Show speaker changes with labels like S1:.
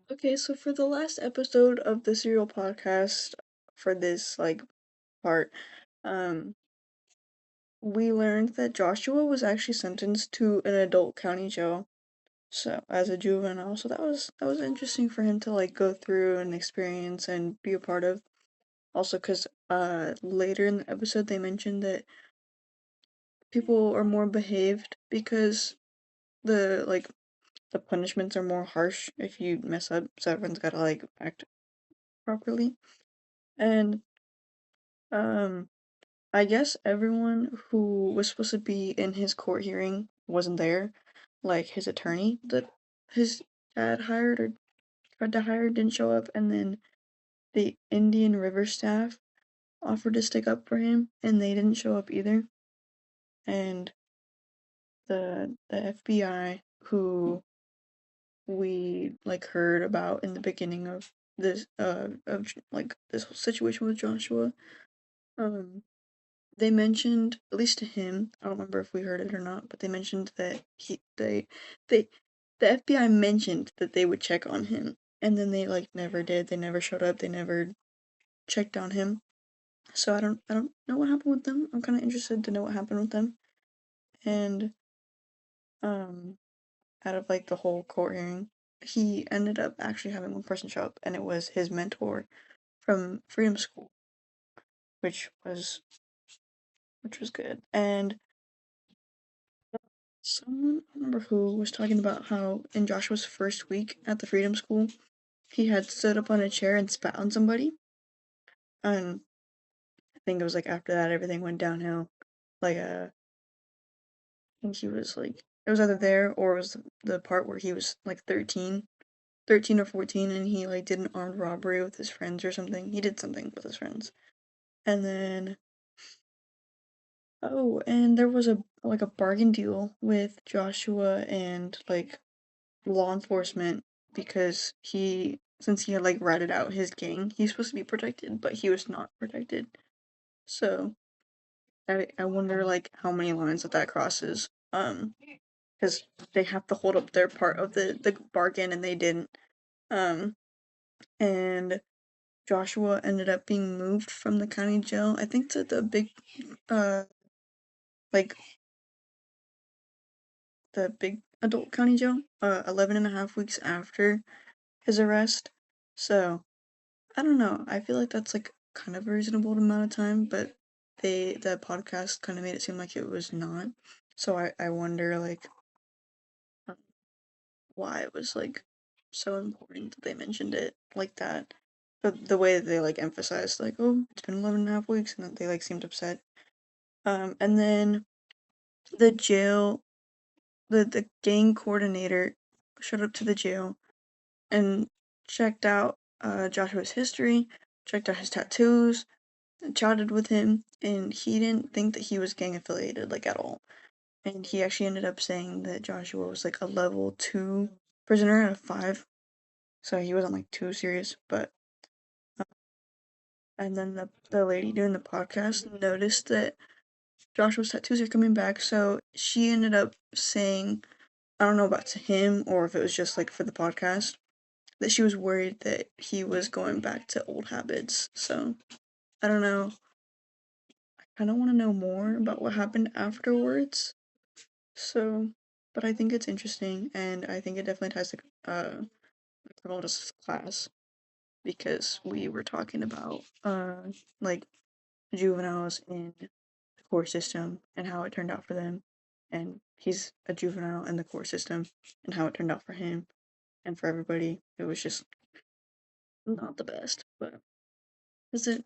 S1: Okay, so for the last episode of the Serial podcast, for this part, um, we learned that Joshua was actually sentenced to an adult county jail, so as a juvenile. So that was interesting for him to go through and experience and be a part of. Also, because later in the episode they mentioned that people are more behaved because the punishments are more harsh if you mess up, so everyone's gotta act properly. And um I guess everyone who was supposed to be in his court hearing wasn't there. Like his attorney that his dad hired or tried to hire didn't show up, and then the Indian River staff offered to stick up for him, and they didn't show up either. And the FBI who we heard about in the beginning of this whole situation with Joshua, um they mentioned, at least to him, I don't remember if we heard it or not, but they mentioned that they the FBI mentioned that they would check on him, and then they never did. They never showed up. They never checked on him. So I don't know what happened with them. I'm kind of interested to know what happened with them. And um out of the whole court hearing, he ended up actually having one person show up, and it was his mentor from Freedom School, which was which was good. And someone, I don't remember who, was talking about how in Joshua's first week at the Freedom School, he had stood up on a chair and spat on somebody. And I think it was after that everything went downhill. I think he was it was either there or it was the part where he was 13 or 14, and he did an armed robbery with his friends or something. He did something with his friends. And then, oh, and there was a bargain deal with Joshua and law enforcement, because since he had ratted out his gang, he's supposed to be protected, but he was not protected. So I wonder how many lines that crosses. Because they have to hold up their part of the bargain, and they didn't. Um, and Joshua ended up being moved from the county jail, I think, to the big uh like the big adult county jail, 11 and a half weeks after his arrest. So I don't know. I feel like that's kind of a reasonable amount of time, but the podcast kind of made it seem like it was not. So I wonder uh, why it was so important that they mentioned it like that. The way that they emphasized oh, it's been 11 and a half weeks, and that they seemed upset. And then the jail the gang coordinator showed up to the jail and checked out Joshua's history, checked out his tattoos, chatted with him, and he didn't think that he was gang affiliated at all. And he actually ended up saying that Joshua was a level 2 prisoner out of 5, so he wasn't too serious. But and then the lady doing the podcast noticed that Joshua's tattoos are coming back, so she ended up saying, I don't know about to him or if it was just for the podcast, that she was worried that he was going back to old habits. So I don't know. I kind of want to know more about what happened afterwards. So, but I think it's interesting, and I think it definitely ties to criminal justice class, because we were talking about like juveniles in the court system and how it turned out for them, and he's a juvenile in the court system and how it turned out for him and for everybody. It was just not the best, but is it?